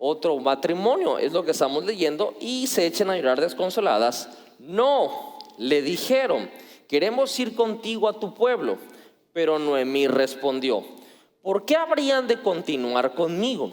otro matrimonio, es lo que estamos leyendo, y se echan a llorar desconsoladas. No, le dijeron, queremos ir contigo a tu pueblo. Pero Noemí respondió, ¿por qué habrían de continuar conmigo?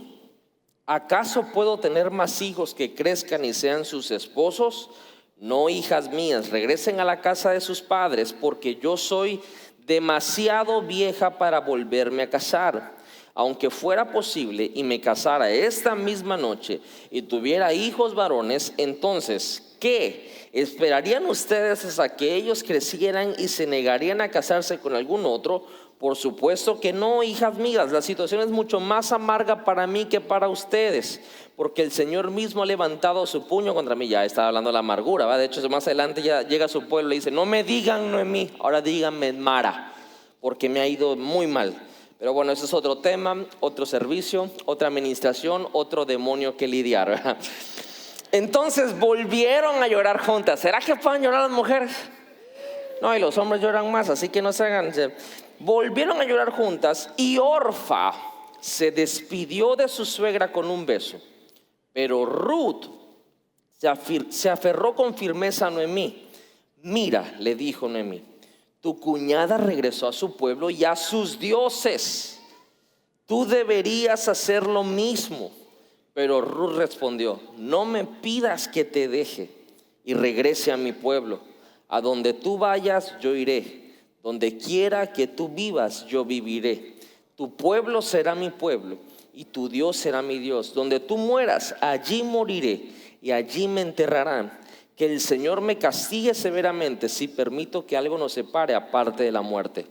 ¿Acaso puedo tener más hijos que crezcan y sean sus esposos? No, hijas mías, regresen a la casa de sus padres, porque yo soy demasiado vieja para volverme a casar. Aunque fuera posible y me casara esta misma noche y tuviera hijos varones, entonces, ¿qué? ¿Esperarían ustedes hasta que ellos crecieran y se negarían a casarse con algún otro? Por supuesto que no, hijas mías, la situación es mucho más amarga para mí que para ustedes, porque el Señor mismo ha levantado su puño contra mí. Ya estaba hablando de la amargura, ¿va? De hecho, más adelante ya llega a su pueblo y dice, no me digan Noemí, ahora díganme Mara, porque me ha ido muy mal. Pero bueno, ese es otro tema, otro servicio, otra administración, otro demonio que lidiar, ¿verdad? Entonces volvieron a llorar juntas. ¿Será que pueden llorar las mujeres? No, y los hombres lloran más, así que no se hagan. Volvieron a llorar juntas y Orfa se despidió de su suegra con un beso. Pero Ruth se aferró con firmeza a Noemí. Mira, le dijo Noemí, tu cuñada regresó a su pueblo y a sus dioses. Tú deberías hacer lo mismo. Pero Ruth respondió, no me pidas que te deje y regrese a mi pueblo. A donde tú vayas, yo iré. Donde quiera que tú vivas, yo viviré. Tu pueblo será mi pueblo y tu Dios será mi Dios. Donde tú mueras, allí moriré y allí me enterrarán. Que el Señor me castigue severamente si permito que algo nos separe aparte de la muerte.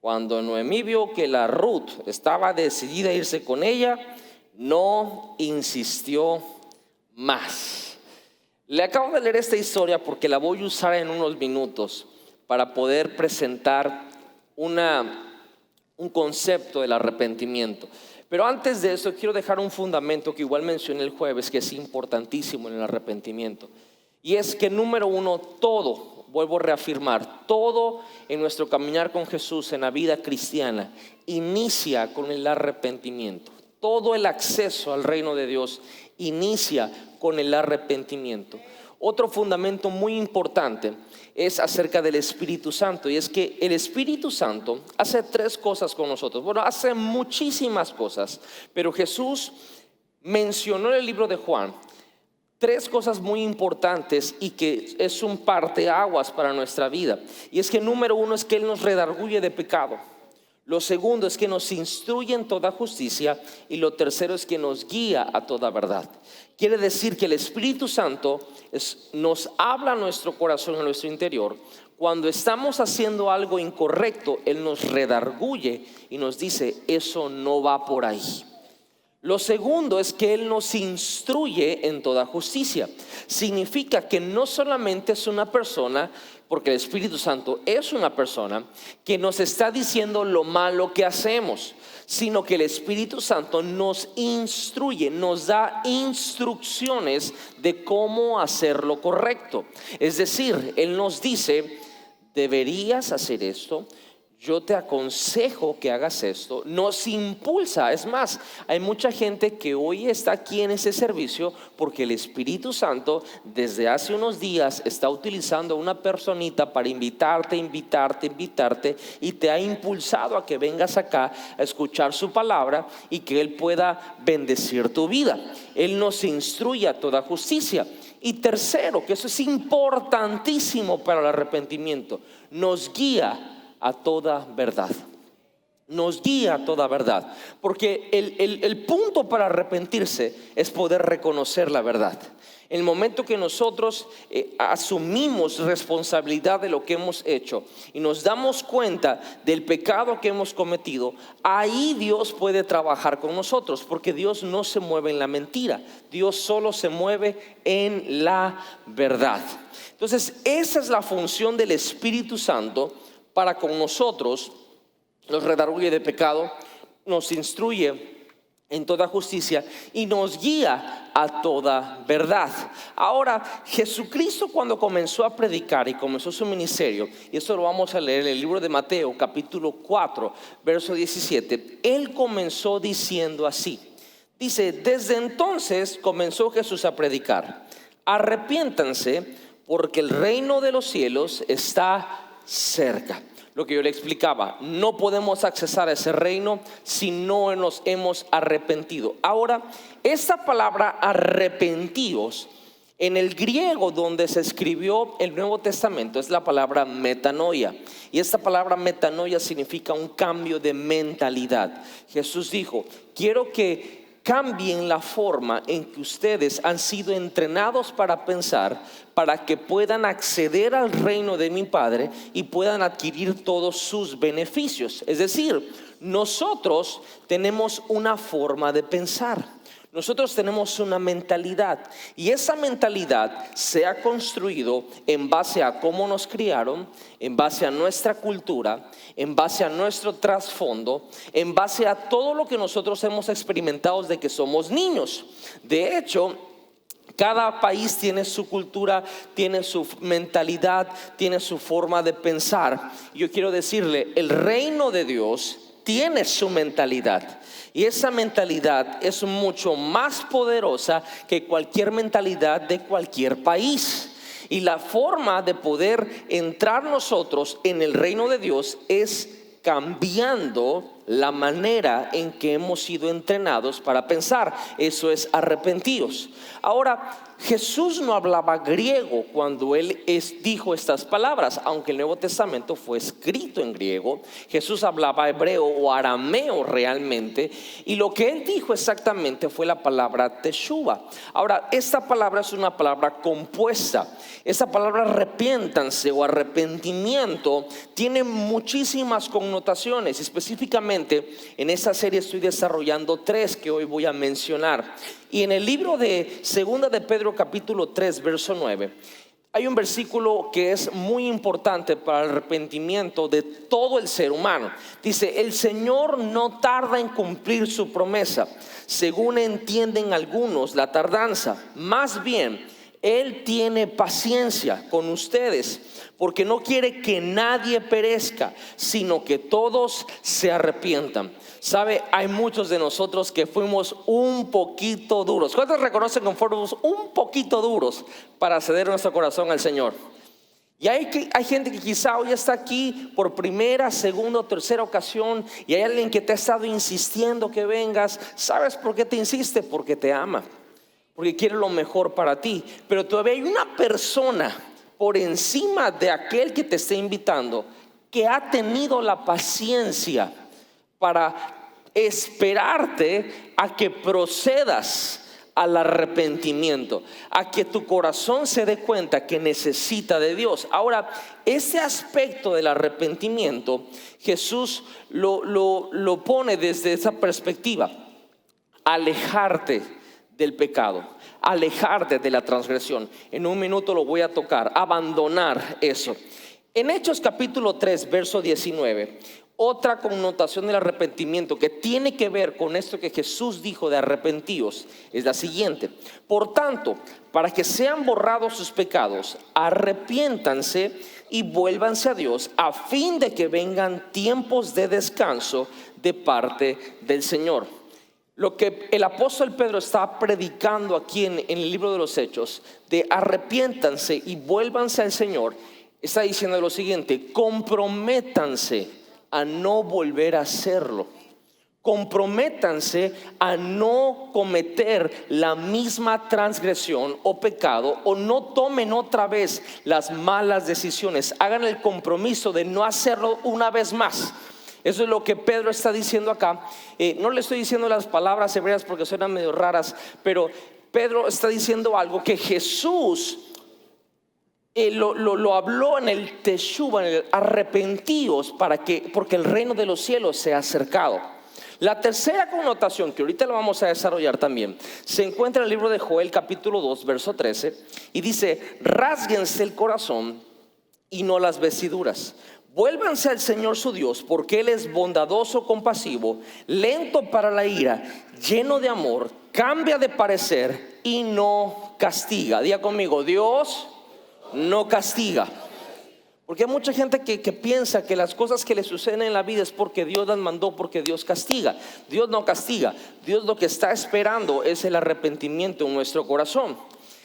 Cuando Noemí vio que la Ruth estaba decidida a irse con ella, no insistió más. Le acabo de leer esta historia porque la voy a usar en unos minutos para poder presentar un concepto del arrepentimiento. Pero antes de eso quiero dejar un fundamento que igual mencioné el jueves, que es importantísimo en el arrepentimiento. Y es que número uno, todo, vuelvo a reafirmar, todo en nuestro caminar con Jesús en la vida cristiana inicia con el arrepentimiento. Todo el acceso al reino de Dios inicia con el arrepentimiento. Otro fundamento muy importante es acerca del Espíritu Santo, y es que el Espíritu Santo hace tres cosas con nosotros. Bueno, hace muchísimas cosas, pero Jesús mencionó en el libro de Juan tres cosas muy importantes y que es un parteaguas para nuestra vida. Y es que número uno es que Él nos redarguye de pecado. Lo segundo es que nos instruye en toda justicia. Y lo tercero es que nos guía a toda verdad. Quiere decir que el Espíritu Santo nos habla a nuestro corazón, a nuestro interior. Cuando estamos haciendo algo incorrecto, Él nos redarguye y nos dice, eso no va por ahí. Lo segundo es que Él nos instruye en toda justicia. Significa que no solamente es una persona, porque el Espíritu Santo es una persona que nos está diciendo lo malo que hacemos, sino que el Espíritu Santo nos instruye, nos da instrucciones de cómo hacer lo correcto. Es decir, Él nos dice, deberías hacer esto. Yo te aconsejo que hagas esto. Nos impulsa. Es más, hay mucha gente que hoy está aquí en ese servicio porque el Espíritu Santo desde hace unos días está utilizando a una personita para invitarte y te ha impulsado a que vengas acá a escuchar su palabra y que Él pueda bendecir tu vida. Él nos instruye a toda justicia. Y tercero, que eso es importantísimo para el arrepentimiento, nos guía a toda verdad. Nos guía a toda verdad. Porque el punto para arrepentirse es poder reconocer la verdad. En el momento que nosotros asumimos responsabilidad de lo que hemos hecho y nos damos cuenta del pecado que hemos cometido, ahí Dios puede trabajar con nosotros, porque Dios no se mueve en la mentira, Dios solo se mueve en la verdad. Entonces esa es la función del Espíritu Santo para con nosotros. Nos redarguye de pecado, nos instruye en toda justicia y nos guía a toda verdad. Ahora, Jesucristo cuando comenzó a predicar y comenzó su ministerio, y esto lo vamos a leer en el libro de Mateo capítulo 4 verso 17, Él comenzó diciendo así. Dice, desde entonces comenzó Jesús a predicar: arrepiéntanse, porque el reino de los cielos está cerca. Lo que yo le explicaba, no podemos accesar a ese reino si no nos hemos arrepentido. Ahora, esta palabra arrepentidos, en el griego donde se escribió el Nuevo Testamento, es la palabra metanoia. Y esta palabra metanoia significa un cambio de mentalidad. Jesús dijo, quiero que cambien la forma en que ustedes han sido entrenados para pensar, para que puedan acceder al reino de mi Padre y puedan adquirir todos sus beneficios. Es decir, nosotros tenemos una forma de pensar. Nosotros tenemos una mentalidad, y esa mentalidad se ha construido en base a cómo nos criaron, en base a nuestra cultura, en base a nuestro trasfondo, en base a todo lo que nosotros hemos experimentado desde que somos niños. De hecho, cada país tiene su cultura, tiene su mentalidad, tiene su forma de pensar. Yo quiero decirle, el reino de Dios tiene su mentalidad. Y esa mentalidad es mucho más poderosa que cualquier mentalidad de cualquier país. Y la forma de poder entrar nosotros en el reino de Dios es cambiando la manera en que hemos sido entrenados para pensar. Eso es arrepentidos. Ahora, Jesús no hablaba griego cuando Él dijo estas palabras, aunque el Nuevo Testamento fue escrito en griego. Jesús hablaba hebreo o arameo realmente, y lo que Él dijo exactamente fue la palabra teshuva. Ahora, esta palabra es una palabra compuesta. Esta palabra arrepiéntanse o arrepentimiento tiene muchísimas connotaciones. Específicamente en esta serie estoy desarrollando 3 que hoy voy a mencionar. Y en el libro de Segunda de Pedro capítulo 3 verso 9 hay un versículo que es muy importante para el arrepentimiento de todo el ser humano. Dice, el Señor no tarda en cumplir su promesa, según entienden algunos la tardanza. Más bien, Él tiene paciencia con ustedes, porque no quiere que nadie perezca, sino que todos se arrepientan. Sabe, hay muchos de nosotros que fuimos un poquito duros. ¿Cuántos reconocen que fuimos un poquito duros para ceder nuestro corazón al Señor? Y hay gente que quizá hoy está aquí por primera, segunda o tercera ocasión, y hay alguien que te ha estado insistiendo que vengas. ¿Sabes por qué te insiste? Porque te ama, porque quiere lo mejor para ti. Pero todavía hay una persona por encima de aquel que te está invitando, que ha tenido la paciencia para esperarte a que procedas al arrepentimiento, a que tu corazón se dé cuenta que necesita de Dios. Ahora, ese aspecto del arrepentimiento, Jesús lo pone desde esa perspectiva: alejarte del pecado, alejarte de la transgresión. En un minuto lo voy a tocar, abandonar eso. En Hechos capítulo 3 verso 19, otra connotación del arrepentimiento que tiene que ver con esto que Jesús dijo de arrepentíos es la siguiente: por tanto, para que sean borrados sus pecados, arrepiéntanse y vuélvanse a Dios, a fin de que vengan tiempos de descanso de parte del Señor. Lo que el apóstol Pedro está predicando aquí en el libro de los Hechos, de arrepiéntanse y vuélvanse al Señor, está diciendo lo siguiente: comprométanse a no volver a hacerlo. Comprométanse a no cometer la misma transgresión o pecado, o no tomen otra vez las malas decisiones. Hagan el compromiso de no hacerlo una vez más. Eso es lo que Pedro está diciendo acá. No le estoy diciendo las palabras hebreas porque suenan medio raras, pero Pedro está diciendo algo que Jesús lo habló en el teshuva, en el arrepentíos, porque el reino de los cielos se ha acercado. La tercera connotación, que ahorita la vamos a desarrollar también, se encuentra en el libro de Joel capítulo 2 verso 13, y dice: rásguense el corazón y no las vestiduras. Vuélvanse al Señor su Dios, porque Él es bondadoso, compasivo, lento para la ira, lleno de amor, cambia de parecer y no castiga. Diga conmigo: Dios no castiga. Porque hay mucha gente que piensa que las cosas que le suceden en la vida es porque Dios las mandó, porque Dios castiga. Dios no castiga. Dios lo que está esperando es el arrepentimiento en nuestro corazón.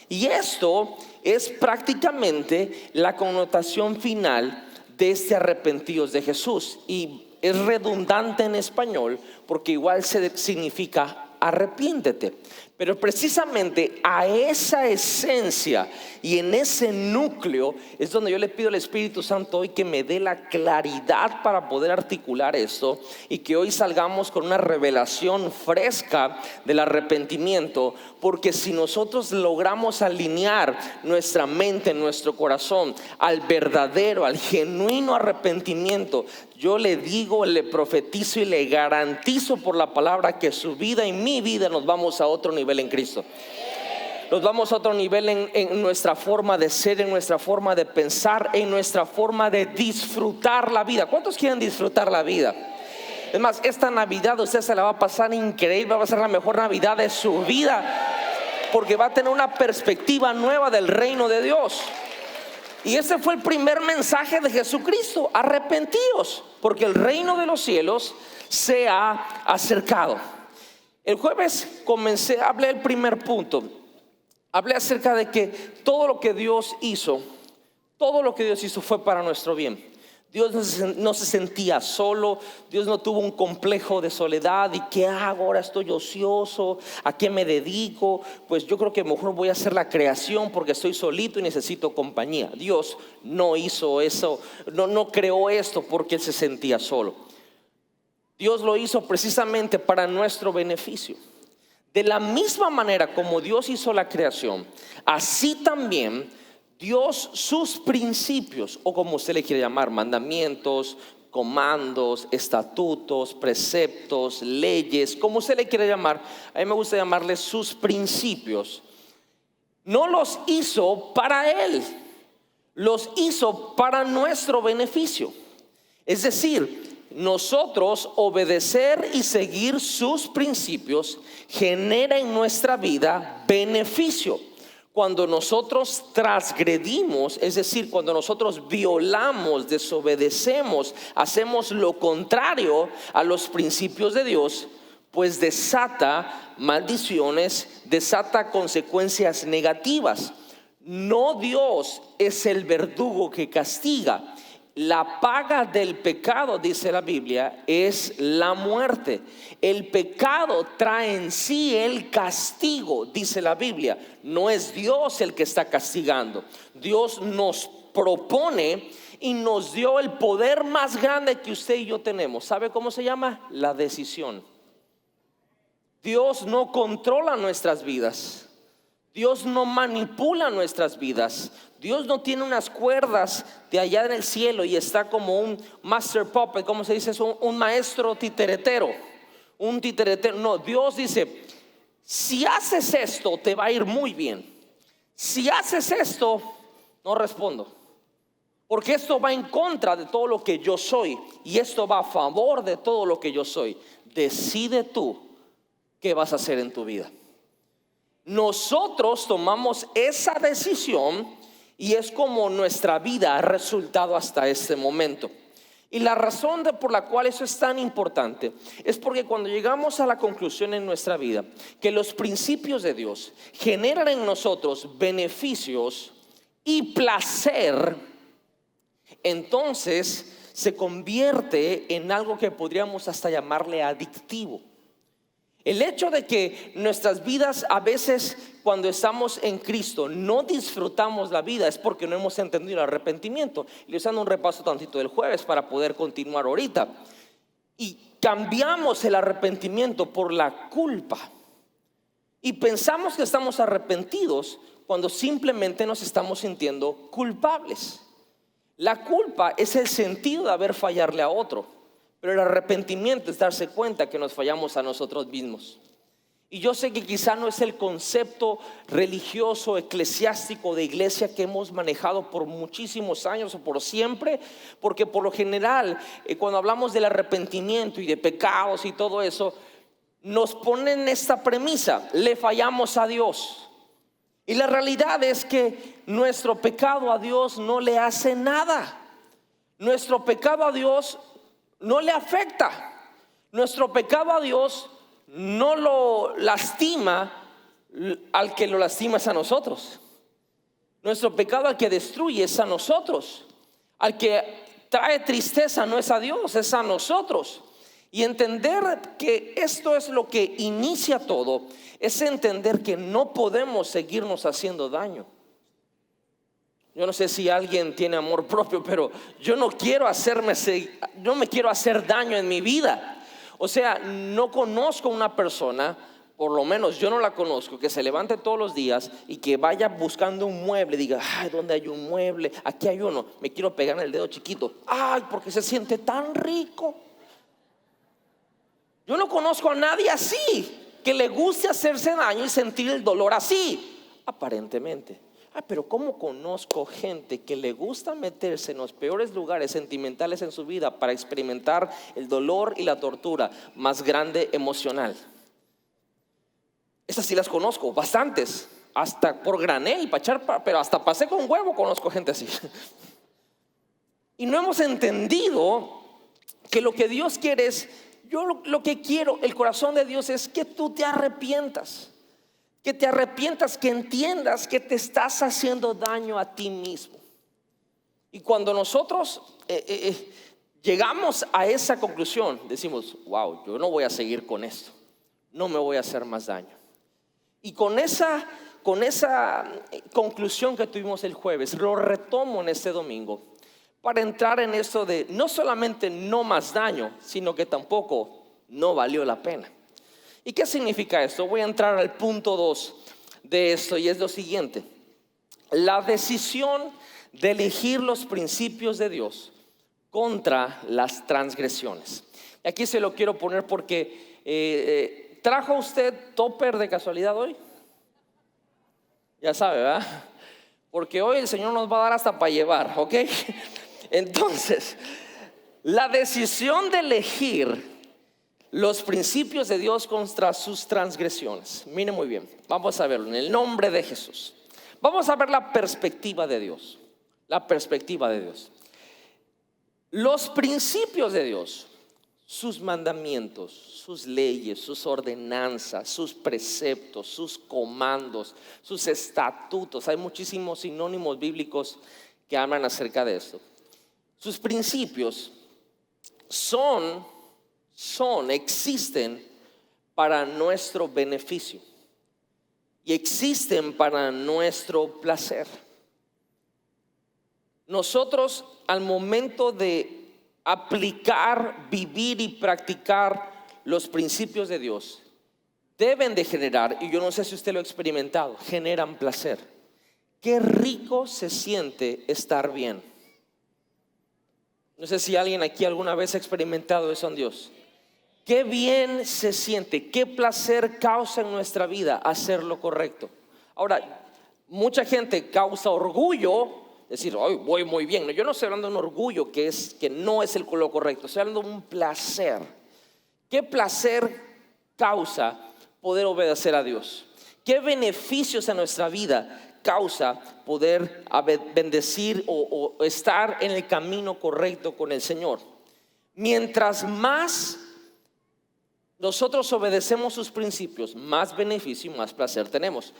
Y esto es prácticamente la connotación final de este arrepentidos de Jesús. Y es redundante en español porque igual significa arrepiéntete. Pero precisamente a esa esencia y en ese núcleo es donde yo le pido al Espíritu Santo hoy que me dé la claridad para poder articular esto, y que hoy salgamos con una revelación fresca del arrepentimiento. Porque si nosotros logramos alinear nuestra mente, nuestro corazón al verdadero, al genuino arrepentimiento, yo le digo, le profetizo y le garantizo por la palabra que su vida y mi vida nos vamos a otro nivel en Cristo. Nos vamos a otro nivel en nuestra forma de ser, en nuestra forma de pensar, en nuestra forma de disfrutar la vida. ¿Cuántos quieren disfrutar la vida? Es más, esta Navidad usted se la va a pasar increíble, va a ser la mejor Navidad de su vida, porque va a tener una perspectiva nueva del reino de Dios. Y ese fue el primer mensaje de Jesucristo: arrepentíos, porque el reino de los cielos se ha acercado. El jueves hablé del primer punto. Hablé acerca de que todo lo que Dios hizo fue para nuestro bien. Dios no se sentía solo. Dios no tuvo un complejo de soledad. ¿Y qué hago? Ahora estoy ocioso. ¿A qué me dedico? Pues yo creo que mejor voy a hacer la creación porque estoy solito y necesito compañía. Dios no hizo eso. No creó esto porque Él se sentía solo. Dios lo hizo precisamente para nuestro beneficio. De la misma manera como Dios hizo la creación, así también Dios sus principios, o como usted le quiere llamar, mandamientos, comandos, estatutos, preceptos, leyes, como usted le quiere llamar, a mí me gusta llamarles sus principios, no los hizo para Él, los hizo para nuestro beneficio. Es decir, nosotros obedecer y seguir sus principios genera en nuestra vida beneficio. Cuando nosotros transgredimos, es decir, cuando nosotros violamos, desobedecemos, hacemos lo contrario a los principios de Dios, pues desata maldiciones, desata consecuencias negativas. No Dios es el verdugo que castiga. La paga del pecado, dice la Biblia, es la muerte. El pecado trae en sí el castigo, dice la Biblia. No es Dios el que está castigando. Dios nos propone y nos dio el poder más grande que usted y yo tenemos. ¿Sabe cómo se llama? La decisión. Dios no controla nuestras vidas. Dios no manipula nuestras vidas. Dios no tiene unas cuerdas de allá en el cielo y está como un master puppet, ¿cómo se dice eso? Un maestro titeretero. Un titeretero. No, Dios dice: si haces esto te va a ir muy bien. Si haces esto, no respondo, porque esto va en contra de todo lo que yo soy, y esto va a favor de todo lo que yo soy. Decide tú qué vas a hacer en tu vida. Nosotros tomamos esa decisión y es como nuestra vida ha resultado hasta este momento. Y la razón por la cual eso es tan importante es porque cuando llegamos a la conclusión en nuestra vida que los principios de Dios generan en nosotros beneficios y placer, entonces se convierte en algo que podríamos hasta llamarle adictivo. El hecho de que nuestras vidas a veces, cuando estamos en Cristo, no disfrutamos la vida es porque no hemos entendido el arrepentimiento. Y les dando un repaso tantito del jueves para poder continuar ahorita. Y cambiamos el arrepentimiento por la culpa. Y pensamos que estamos arrepentidos cuando simplemente nos estamos sintiendo culpables. La culpa es el sentido de haber fallarle a otro. Pero el arrepentimiento es darse cuenta que nos fallamos a nosotros mismos. Y yo sé que quizá no es el concepto religioso, eclesiástico de iglesia que hemos manejado por muchísimos años o por siempre, porque por lo general cuando hablamos del arrepentimiento y de pecados y todo eso, nos ponen esta premisa: le fallamos a Dios. Y la realidad es que nuestro pecado a Dios no le hace nada. Nuestro pecado a Dios no le afecta. Nuestro pecado a Dios no lo lastima, al que lo lastima es a nosotros. Nuestro pecado al que destruye es a nosotros. Al que trae tristeza no es a Dios, es a nosotros. Y entender que esto es lo que inicia todo, es entender que no podemos seguirnos haciendo daño. Yo no sé si alguien tiene amor propio, pero yo no me quiero hacer daño en mi vida. O sea, no conozco una persona, por lo menos yo no la conozco, que se levante todos los días y que vaya buscando un mueble, diga, ay, ¿dónde hay un mueble? Aquí hay uno, me quiero pegar en el dedo chiquito. Ay, porque se siente tan rico. Yo no conozco a nadie así, que le guste hacerse daño y sentir el dolor así, aparentemente. Pero ¿cómo conozco gente que le gusta meterse en los peores lugares sentimentales en su vida para experimentar el dolor y la tortura más grande emocional? Esas sí las conozco, bastantes, hasta por granel, pero hasta pasé con huevo conozco gente así. Y no hemos entendido que lo que Dios quiere es, lo que quiero, el corazón de Dios es que tú te arrepientas. Que te arrepientas, que entiendas que te estás haciendo daño a ti mismo. Y cuando nosotros llegamos a esa conclusión, decimos, wow, yo no voy a seguir con esto, no me voy a hacer más daño. Y con esa conclusión que tuvimos el jueves, lo retomo en este domingo para entrar en esto de no solamente no más daño, sino que tampoco no valió la pena. ¿Y qué significa esto? Voy a entrar al punto 2 de esto, y es lo siguiente: la decisión de elegir los principios de Dios contra las transgresiones. Y aquí se lo quiero poner porque ¿trajo usted topper de casualidad hoy? Ya sabe, ¿verdad? Porque hoy el Señor nos va a dar hasta para llevar, ¿ok? Entonces, la decisión de elegir los principios de Dios contra sus transgresiones. Miren muy bien, vamos a verlo en el nombre de Jesús. Vamos a ver la perspectiva de Dios. La perspectiva de Dios. Los principios de Dios, sus mandamientos, sus leyes, sus ordenanzas, sus preceptos, sus comandos, sus estatutos. Hay muchísimos sinónimos bíblicos que hablan acerca de esto. Sus principios existen para nuestro beneficio y existen para nuestro placer. Nosotros, al momento de aplicar, vivir y practicar los principios de Dios, deben de generar, y yo no sé si usted lo ha experimentado, generan placer. Qué rico se siente estar bien. No sé si alguien aquí alguna vez ha experimentado eso en Dios. Qué bien se siente, qué placer causa en nuestra vida hacer lo correcto. Ahora, mucha gente causa orgullo, decir, hoy voy muy bien. No, yo no estoy hablando de un orgullo que no es lo correcto, estoy hablando de un placer. ¿Qué placer causa poder obedecer a Dios? ¿Qué beneficios a nuestra vida causa poder bendecir o estar en el camino correcto con el Señor? Mientras más nosotros obedecemos sus principios, más beneficio y más placer tenemos.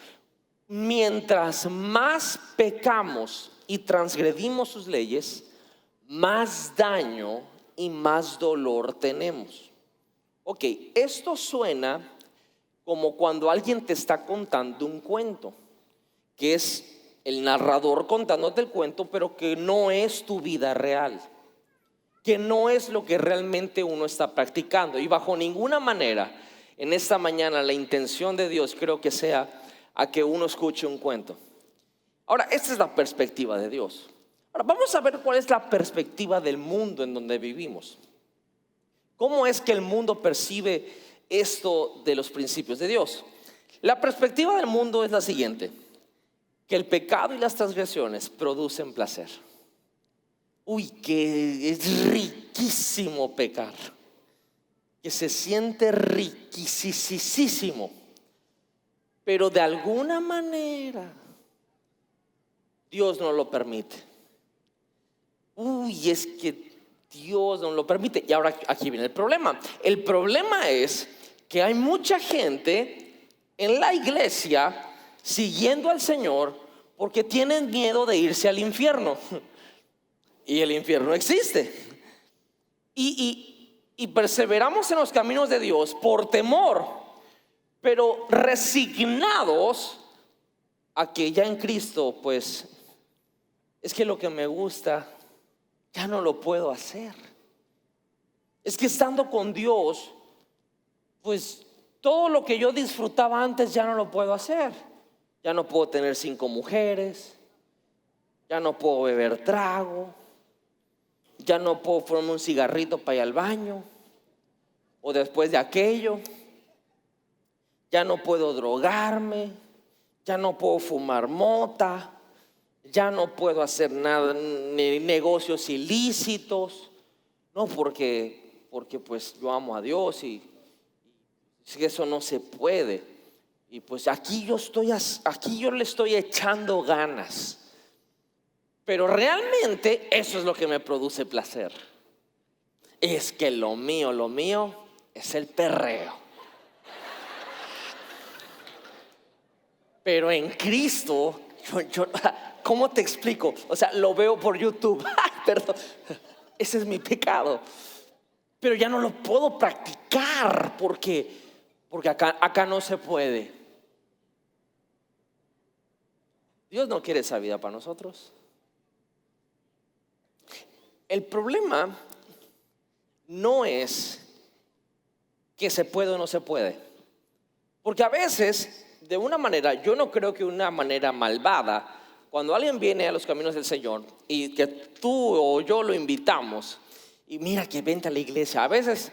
Mientras más pecamos y transgredimos sus leyes, más daño y más dolor tenemos. Ok, esto suena como cuando alguien te está contando un cuento, que es el narrador contándote el cuento, pero que no es tu vida real, que no es lo que realmente uno está practicando. Y bajo ninguna manera en esta mañana la intención de Dios creo que sea a que uno escuche un cuento. Ahora, esta es la perspectiva de Dios. Ahora vamos a ver cuál es la perspectiva del mundo en donde vivimos. ¿Cómo es que el mundo percibe esto de los principios de Dios? La perspectiva del mundo es la siguiente: que el pecado y las transgresiones producen placer. Uy, que es riquísimo pecar, que se siente riquísimo, pero de alguna manera Dios no lo permite. Uy, es que Dios no lo permite. Y ahora aquí viene el problema. El problema es que hay mucha gente en la iglesia siguiendo al Señor porque tienen miedo de irse al infierno. Y el infierno existe. Y perseveramos en los caminos de Dios por temor, pero resignados a que ya en Cristo, pues, es que lo que me gusta ya no lo puedo hacer. Es que estando con Dios, pues todo lo que yo disfrutaba antes ya no lo puedo hacer. Ya no puedo tener 5 mujeres, ya no puedo beber trago, ya no puedo fumarme un cigarrito para ir al baño o después de aquello, ya no puedo drogarme, ya no puedo fumar mota, ya no puedo hacer nada, ni negocios ilícitos, no, porque pues yo amo a Dios y eso no se puede. Y pues aquí yo le estoy echando ganas. Pero realmente eso es lo que me produce placer. Es que lo mío es el perreo. Pero en Cristo, ¿cómo te explico? O sea, lo veo por YouTube. Perdón, ese es mi pecado. Pero ya no lo puedo practicar porque acá no se puede. Dios no quiere esa vida para nosotros. El problema no es que se puede o no se puede. Porque a veces, de una manera, yo no creo que una manera malvada, cuando alguien viene a los caminos del Señor y que tú o yo lo invitamos, y mira que vente a la iglesia, a veces,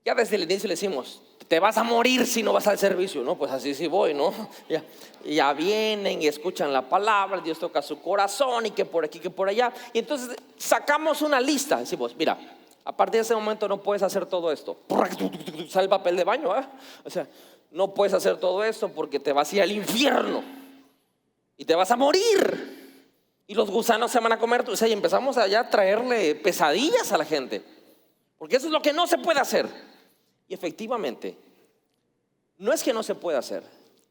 ya desde el inicio le decimos, te vas a morir si no vas al servicio, ¿no? Pues así sí voy, ¿no? Ya vienen y escuchan la palabra, Dios toca su corazón y que por aquí, que por allá. Y entonces sacamos una lista, decimos, mira, a partir de ese momento no puedes hacer todo esto. Sale el papel de baño, ¿eh? O sea, no puedes hacer todo esto porque te vas a ir al infierno y te vas a morir. Y los gusanos se van a comer. O sea, y empezamos allá a traerle pesadillas a la gente. Porque eso es lo que no se puede hacer. Y efectivamente, no es que no se pueda hacer,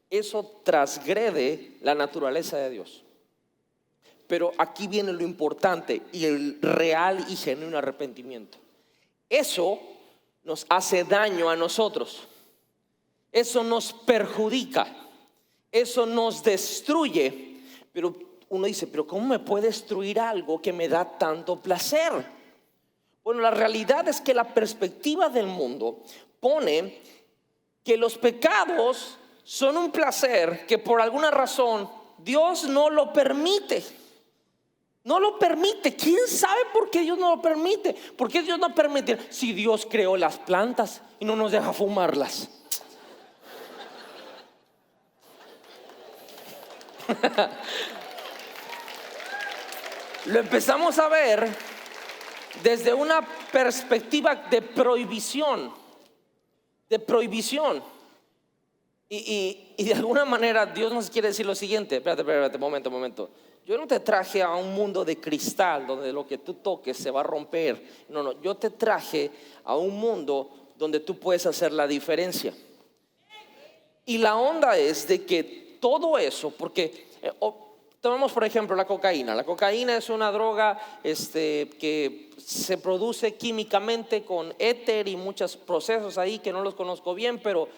eso transgrede la naturaleza de Dios. Pero aquí viene lo importante y el real y genuino arrepentimiento. Eso nos hace daño a nosotros, eso nos perjudica, eso nos destruye. Pero uno dice, pero ¿cómo me puede destruir algo que me da tanto placer? Bueno, la realidad es que la perspectiva del mundo pone que los pecados son un placer que por alguna razón Dios no lo permite. No lo permite. ¿Quién sabe por qué Dios no lo permite? ¿Por qué Dios no permite? Si Dios creó las plantas y no nos deja fumarlas. Lo empezamos a ver desde una perspectiva de prohibición. Y de alguna manera Dios nos quiere decir lo siguiente. Espérate, momento. Yo no te traje a un mundo de cristal donde lo que tú toques se va a romper. No, yo te traje a un mundo donde tú puedes hacer la diferencia. Y la onda es de que todo eso, porque tomemos por ejemplo la cocaína. La cocaína es una droga que se produce químicamente con éter y muchos procesos ahí que no los conozco bien, pero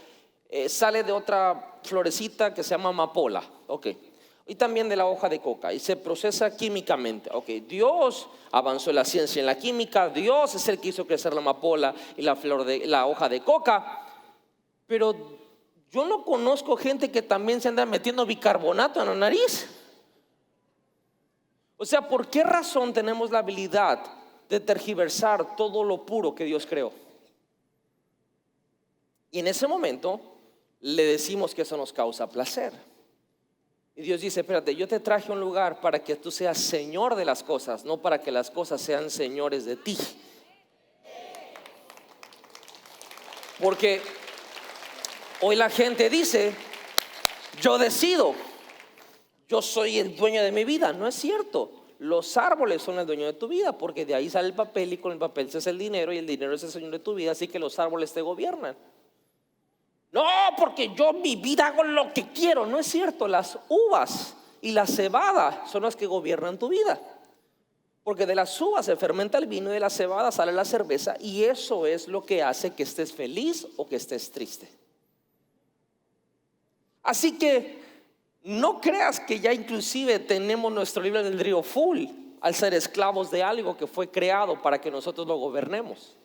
sale de otra florecita que se llama amapola, okay. Y también de la hoja de coca y se procesa químicamente, okay. Dios avanzó en la ciencia y en la química. Dios es el que hizo crecer la amapola y la hoja de coca. Pero yo no conozco gente que también se anda metiendo bicarbonato en la nariz. O sea, ¿por qué razón tenemos la habilidad de tergiversar todo lo puro que Dios creó? Y en ese momento le decimos que eso nos causa placer. Y Dios dice, espérate, yo te traje a un lugar para que tú seas señor de las cosas, no para que las cosas sean señores de ti. Porque hoy la gente dice, yo decido, yo soy el dueño de mi vida. No es cierto. los árboles son el dueño de tu vida, porque de ahí sale el papel y con el papel se hace el dinero y el dinero es el señor de tu vida, así que los árboles te gobiernan. No, porque yo mi vida hago lo que quiero. No es cierto, las uvas y la cebada son las que gobiernan tu vida. Porque de las uvas se fermenta el vino y de la cebada sale la cerveza, y eso es lo que hace que estés feliz o que estés triste. Así que no creas que ya inclusive tenemos nuestro libre albedrío full al ser esclavos de algo que fue creado para que nosotros lo gobernemos.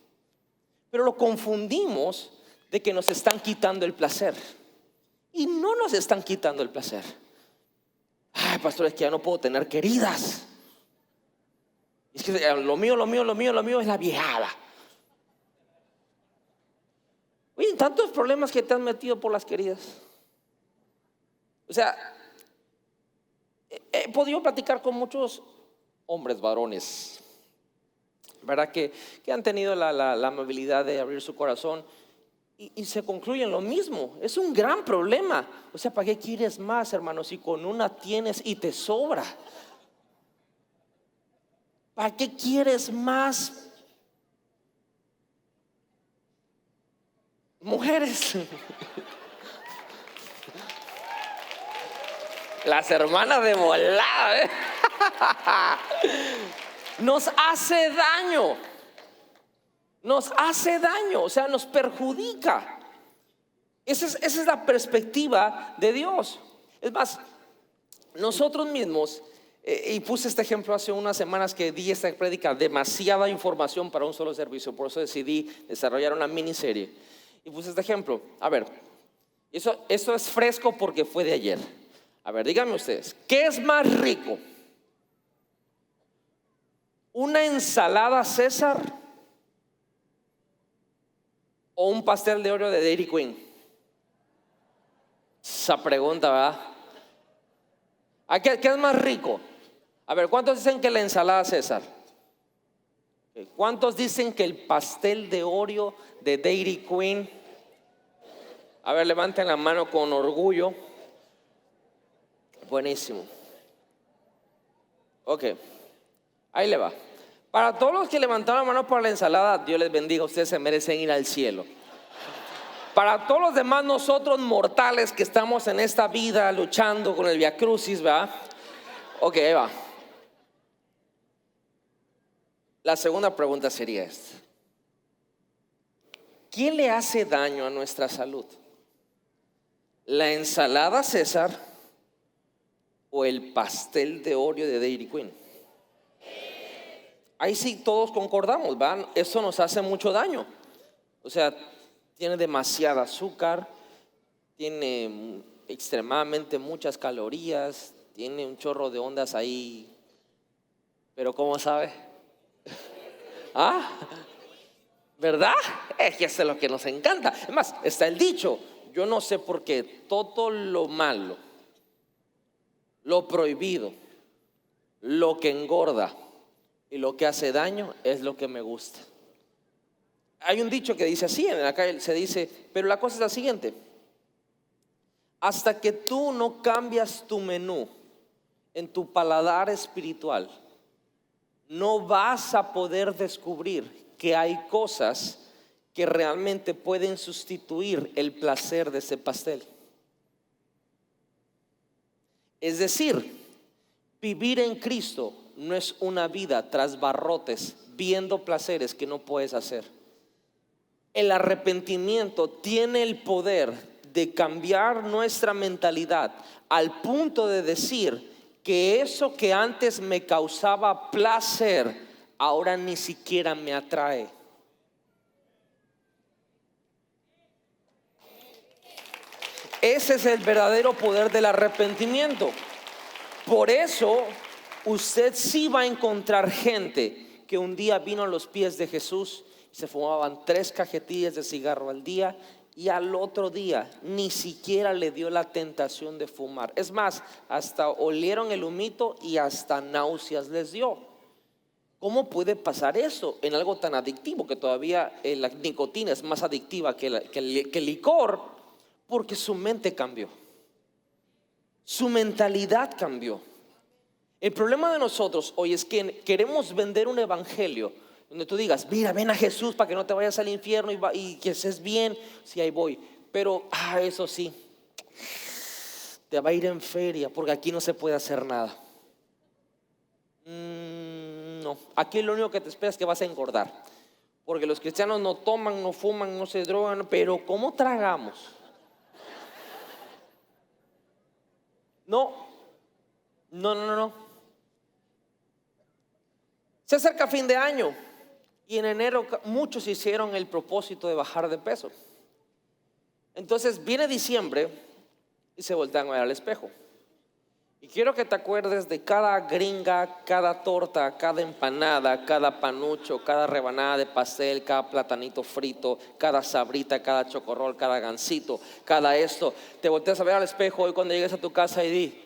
Pero lo confundimos de que nos están quitando el placer. Y no nos están quitando el placer. Ay, pastor, es que ya no puedo tener queridas. Es que lo mío es la viejada. Oye, tantos problemas que te han metido por las queridas. O sea, he podido platicar con muchos hombres, varones, ¿verdad? Que han tenido la amabilidad de abrir su corazón y se concluyen lo mismo. Es un gran problema. O sea, ¿para qué quieres más, hermano? Si con una tienes y te sobra. ¿Para qué quieres más? Mujeres. Las hermanas de volada, ¿eh? Nos hace daño. Nos hace daño, o sea, nos perjudica. Esa es la perspectiva de Dios. Es más, nosotros mismos, y puse este ejemplo hace unas semanas que di esta prédica, demasiada información para un solo servicio, por eso decidí desarrollar una miniserie. Y puse este ejemplo. A ver, eso es fresco porque fue de ayer. A ver, díganme ustedes, ¿qué es más rico? ¿Una ensalada César o un pastel de Oreo de Dairy Queen? Esa pregunta, ¿verdad? ¿Qué es más rico? A ver, ¿cuántos dicen que la ensalada César? ¿Cuántos dicen que el pastel de Oreo de Dairy Queen? A ver, levanten la mano con orgullo. Buenísimo. Ok, ahí le va. Para todos los que levantaron la mano por la ensalada, Dios les bendiga, ustedes se merecen ir al cielo. Para todos los demás, nosotros mortales que estamos en esta vida luchando con el Via Crucis, ¿verdad? Ok, ahí va. La segunda pregunta sería esta: ¿quién le hace daño a nuestra salud? ¿La ensalada César o el pastel de Oreo de Dairy Queen? Ahí sí todos concordamos, ¿verdad? Eso nos hace mucho daño. O sea, tiene demasiada azúcar, tiene extremadamente muchas calorías, tiene un chorro de ondas ahí. Pero ¿cómo sabe? ¿Ah? ¿Verdad? Es que eso es lo que nos encanta. Es más, está el dicho: yo no sé por qué todo lo malo, lo prohibido, lo que engorda y lo que hace daño es lo que me gusta. Hay un dicho que dice así, en la calle se dice, pero la cosa es la siguiente: hasta que tú no cambias tu menú en tu paladar espiritual, no vas a poder descubrir que hay cosas que realmente pueden sustituir el placer de ese pastel. Es decir, vivir en Cristo no es una vida tras barrotes, viendo placeres que no puedes hacer. El arrepentimiento tiene el poder de cambiar nuestra mentalidad al punto de decir que eso que antes me causaba placer, ahora ni siquiera me atrae. Ese es el verdadero poder del arrepentimiento. Por eso usted sí va a encontrar gente que un día vino a los pies de Jesús y se fumaban 3 cajetillas de cigarro al día, y al otro día ni siquiera le dio la tentación de fumar. Es más, hasta olieron el humito y hasta náuseas les dio. ¿Cómo puede pasar eso en algo tan adictivo? Que todavía la nicotina es más adictiva que el licor, porque su mente cambió, su mentalidad cambió. El problema de nosotros hoy es que queremos vender un evangelio donde tú digas, mira, ven a Jesús para que no te vayas al infierno y que estés bien. Sí, ahí voy. Pero, eso sí, te va a ir en feria porque aquí no se puede hacer nada. No, aquí lo único que te espera es que vas a engordar. Porque los cristianos no toman, no fuman, no se drogan. Pero ¿cómo tragamos? No. Se acerca fin de año y en enero muchos hicieron el propósito de bajar de peso. Entonces viene diciembre y se voltean a ver al espejo. Y quiero que te acuerdes de cada gringa, cada torta, cada empanada, cada panucho, cada rebanada de pastel, cada platanito frito, cada sabrita, cada chocorrol, cada gansito, cada esto. Te volteas a ver al espejo y cuando llegues a tu casa y di,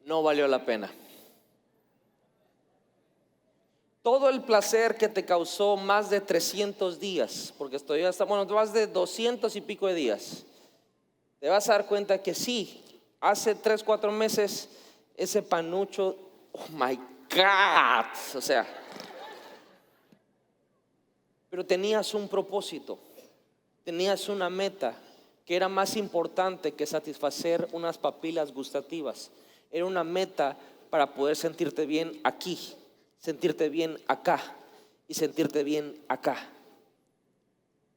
no valió la pena. Todo el placer que te causó más de 300 días, porque estoy hasta, bueno, más de 200 y pico de días, te vas a dar cuenta que sí, hace 3, 4 meses ese panucho, oh my God, o sea, pero tenías un propósito, tenías una meta que era más importante que satisfacer unas papilas gustativas. Era una meta para poder sentirte bien aquí, sentirte bien acá y sentirte bien acá.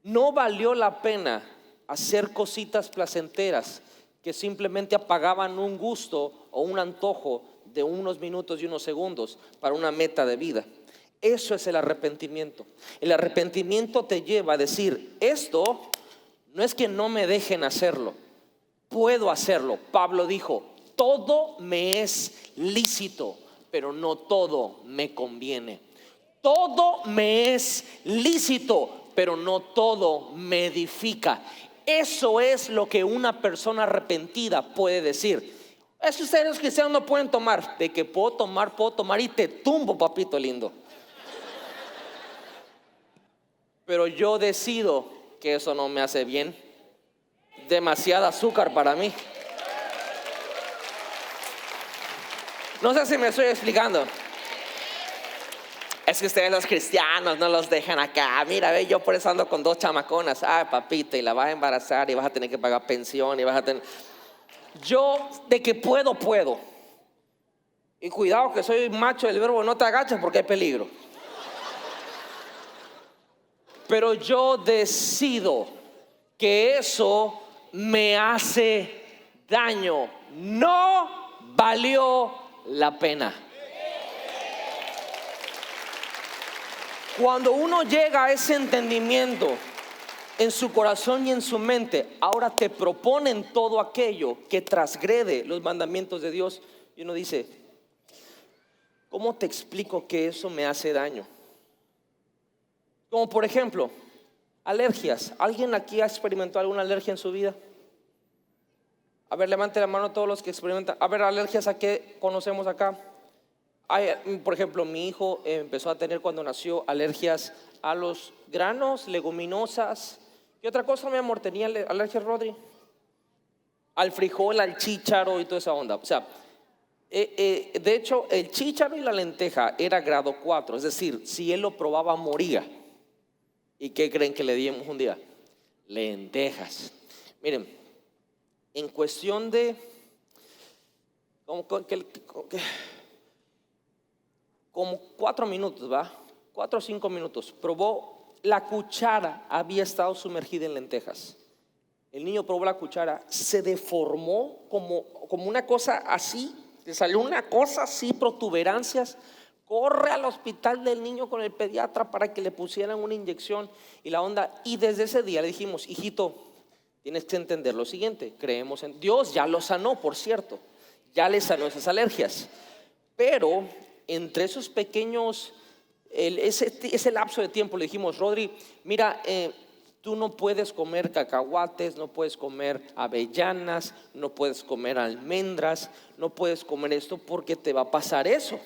No valió la pena hacer cositas placenteras que simplemente apagaban un gusto o un antojo de unos minutos y unos segundos para una meta de vida. Eso es el arrepentimiento. El arrepentimiento te lleva a decir, esto no es que no me dejen hacerlo, puedo hacerlo. Pablo dijo, todo me es lícito, pero no todo me conviene. Todo me es lícito, pero no todo me edifica. Eso es lo que una persona arrepentida puede decir. Es que ustedes los cristianos no pueden tomar. De que puedo tomar y te tumbo, papito lindo. Pero yo decido que eso no me hace bien. Demasiada azúcar para mí. No sé si me estoy explicando. Es que ustedes los cristianos no los dejan acá. Mira, ve, yo por eso ando con 2 chamaconas. Ay, papita, y la vas a embarazar y vas a tener que pagar pensión y vas a tener... Yo de que puedo. Y cuidado que soy macho del verbo no te agaches porque hay peligro. Pero yo decido que eso me hace daño. No valió la pena. Cuando uno llega a ese entendimiento en su corazón y en su mente, ahora te proponen todo aquello que transgrede los mandamientos de Dios y uno dice, ¿cómo te explico que eso me hace daño? Como por ejemplo, alergias. ¿Alguien aquí ha experimentado alguna alergia en su vida? A ver, levante la mano todos los que experimentan. A ver, alergias a qué conocemos acá. Por ejemplo, mi hijo empezó a tener cuando nació alergias a los granos, leguminosas. ¿Qué otra cosa, mi amor, tenía alergia, Rodri? Al frijol, al chícharo y toda esa onda. O sea, de hecho, el chícharo y la lenteja era grado 4. Es decir, si él lo probaba, moría. ¿Y qué creen que le dimos un día? Lentejas. Miren, en cuestión de... como 4 minutos, ¿va? 4 o 5 minutos. Probó, la cuchara había estado sumergida en lentejas. El niño probó la cuchara, se deformó como una cosa así, le salió una cosa así, protuberancias. Corre al hospital del niño con el pediatra para que le pusieran una inyección y la onda. Y desde ese día le dijimos, hijito, tienes que entender lo siguiente, creemos en Dios, ya lo sanó, por cierto, ya le sanó esas alergias. Pero entre esos pequeños, ese lapso de tiempo le dijimos, Rodri, mira, tú no puedes comer cacahuates, no puedes comer avellanas, no puedes comer almendras, no puedes comer esto porque te va a pasar eso.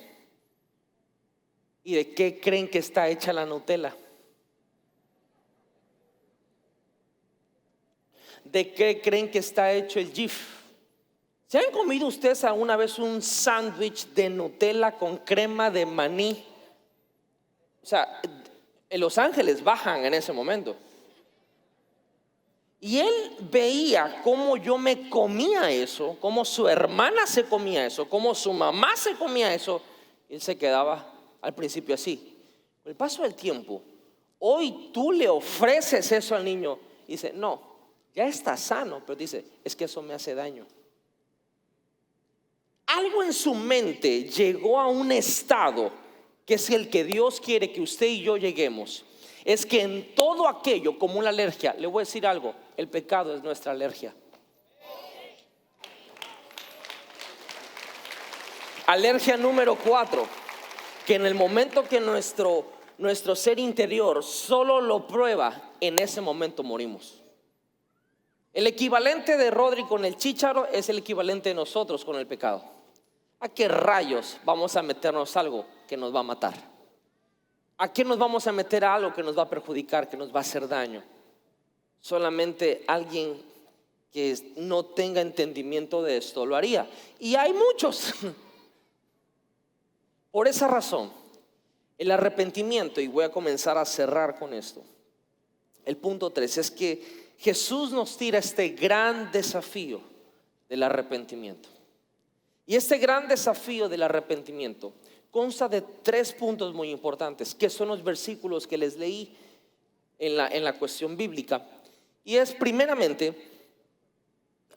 ¿Y de qué creen que está hecha la Nutella? ¿De qué creen que está hecho el Jif? ¿Se han comido ustedes alguna vez un sándwich de Nutella con crema de maní? O sea, en Los Ángeles bajan en ese momento. Y él veía cómo yo me comía eso, cómo su hermana se comía eso, cómo su mamá se comía eso. Y él se quedaba al principio así. Con el paso del tiempo, hoy tú le ofreces eso al niño y dice, no, ya está sano, pero dice, es que eso me hace daño. Algo en su mente llegó a un estado que es el que Dios quiere que usted y yo lleguemos. Es que en todo aquello, como una alergia, le voy a decir algo, el pecado es nuestra alergia. Alergia número 4, que en el momento que nuestro ser interior solo lo prueba, en ese momento morimos. El equivalente de Rodri con el chícharo es el equivalente de nosotros con el pecado. ¿A qué rayos vamos a meternos algo que nos va a matar? ¿A qué nos vamos a meter a algo que nos va a perjudicar, que nos va a hacer daño? Solamente alguien que no tenga entendimiento de esto lo haría. Y hay muchos. Por esa razón, el arrepentimiento, y voy a comenzar a cerrar con esto. El punto 3 es que Jesús nos tira este gran desafío del arrepentimiento. Y este gran desafío del arrepentimiento consta de 3 puntos muy importantes, que son los versículos que les leí en la cuestión bíblica. Y es primeramente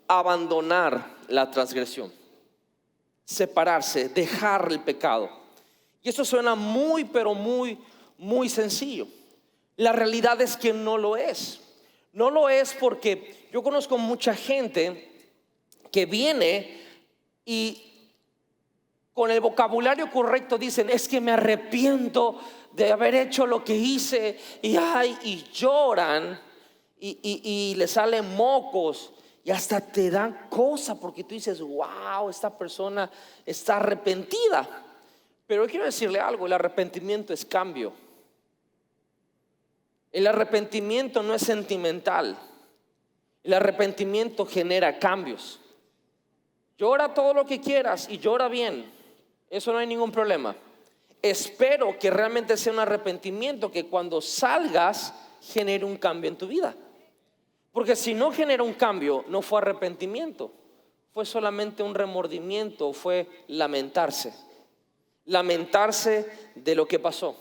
abandonar la transgresión, separarse, dejar el pecado. Y eso suena muy, pero muy, muy sencillo. La realidad es que no lo es. No lo es porque yo conozco mucha gente que viene y con el vocabulario correcto dicen, es que me arrepiento de haber hecho lo que hice, y lloran y le salen mocos y hasta te dan cosa porque tú dices, wow, esta persona está arrepentida. Pero quiero decirle algo, el arrepentimiento es cambio. El arrepentimiento no es sentimental. El arrepentimiento genera cambios. Llora todo lo que quieras y llora bien. Eso no hay ningún problema. Espero que realmente sea un arrepentimiento que cuando salgas genere un cambio en tu vida. Porque si no genera un cambio, no fue arrepentimiento, fue solamente un remordimiento, fue lamentarse de lo que pasó.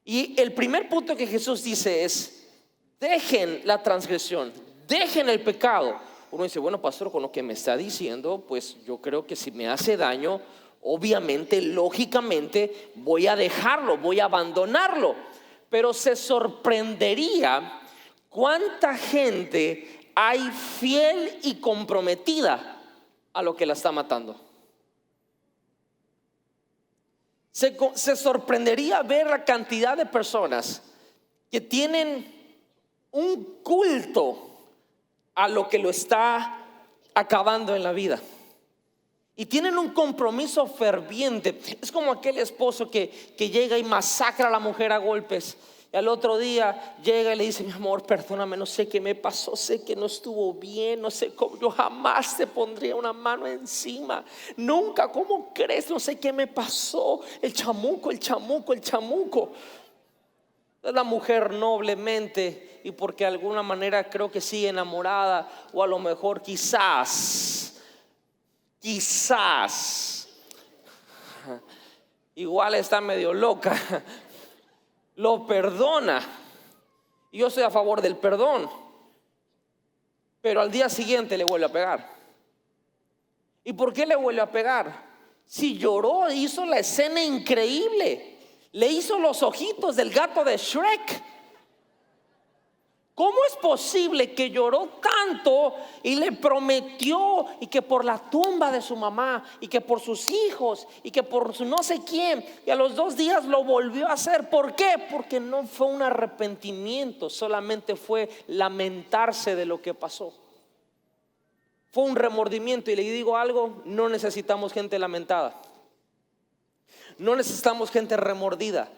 Y el primer punto que Jesús dice es, dejen la transgresión, dejen el pecado. Uno dice, bueno, pastor, con lo que me está diciendo, pues yo creo que si me hace daño, obviamente, lógicamente, voy a dejarlo, voy a abandonarlo. Pero se sorprendería cuánta gente hay fiel y comprometida a lo que la está matando. Se sorprendería ver la cantidad de personas que tienen un culto a lo que lo está acabando en la vida. Y tienen un compromiso ferviente. Es como aquel esposo que llega y masacra a la mujer a golpes. Y al otro día llega y le dice, mi amor, perdóname, no sé qué me pasó, sé que no estuvo bien, no sé cómo, yo jamás te pondría una mano encima, nunca, ¿cómo crees? No sé qué me pasó, el chamuco. La mujer noblemente, y porque de alguna manera creo que sigue enamorada, o a lo mejor quizás, igual está medio loca, lo perdona. Y yo estoy a favor del perdón, pero al día siguiente le vuelve a pegar. ¿Y por qué le vuelve a pegar? Si lloró, hizo la escena increíble, le hizo los ojitos del gato de Shrek. ¿Cómo es posible que lloró tanto y le prometió, y que por la tumba de su mamá, y que por sus hijos, y que por su no sé quién, y a los 2 días lo volvió a hacer? ¿Por qué? Porque no fue un arrepentimiento, solamente fue lamentarse de lo que pasó. Fue un remordimiento. Y le digo algo, no necesitamos gente lamentada, no necesitamos gente remordida,